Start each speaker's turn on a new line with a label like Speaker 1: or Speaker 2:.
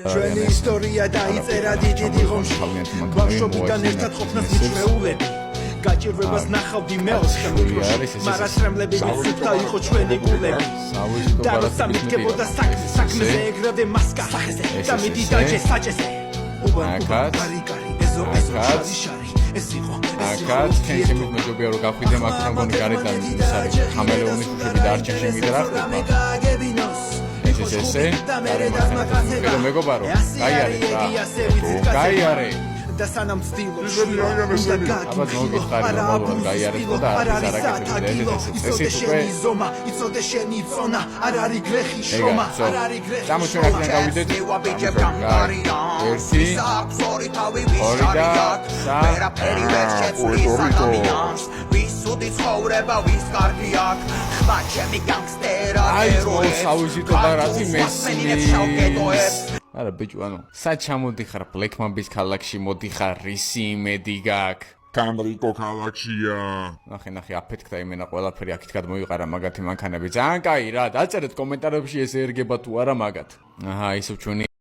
Speaker 1: ჩვენი ისტორია დაიწერა დიდი ღომში ბავშვობიდან ერთად ყოფნას მიჩვეულები გაჭირვებას ნახავდი მეოთხე მიკროში მარასრემლები მიწუხდა იყო ჩვენი გულები და როცა მიგებოდა საქმეზე ეგრევე მასკა სახეზე და მიდიდაჯე საჭეზე კარიკარი ეზო შარი ეს იყო
Speaker 2: აკაც ქენქემის მეჯობია რომ გავხიდე მაგრამ გონი გარედან ის არის ხამელეონის უშვები დარჩენში მიდრახდება ესე და მეგობარო გაიარე და სანამ ცდილობს აბა მოგიხარი რომ გაიარე და არის არაკეთებია ეს უკვე იცოდე შენი ზონა არ არის გრეხი შრომა არ არის გრეხი გამოჩვენებიდან გავიდეთ ერთი ვერაფერი ვერ შეცვლის ადამიანს ვისუდი ცხოვრება ვის კარგი აქ ხმა ჩემი განგსტერა ეროე საუზიტო და რაცი მესმის არა ბიჭო ანუ სად ჩამოდიხარ ბლექმამბის ქალაქში მოდიხარ რისი იმედი გაქვს
Speaker 3: კამრიკო ქალაქშია
Speaker 2: ნახე აფეთქდა იმენა ყველაფერი აქეთ გადმოიყარა მაგათი მანქანები ძალიან კაი რა დაწერეთ კომენტარებში ეს ერგება თუ არა მაგათ აჰა ისევ ჩვენი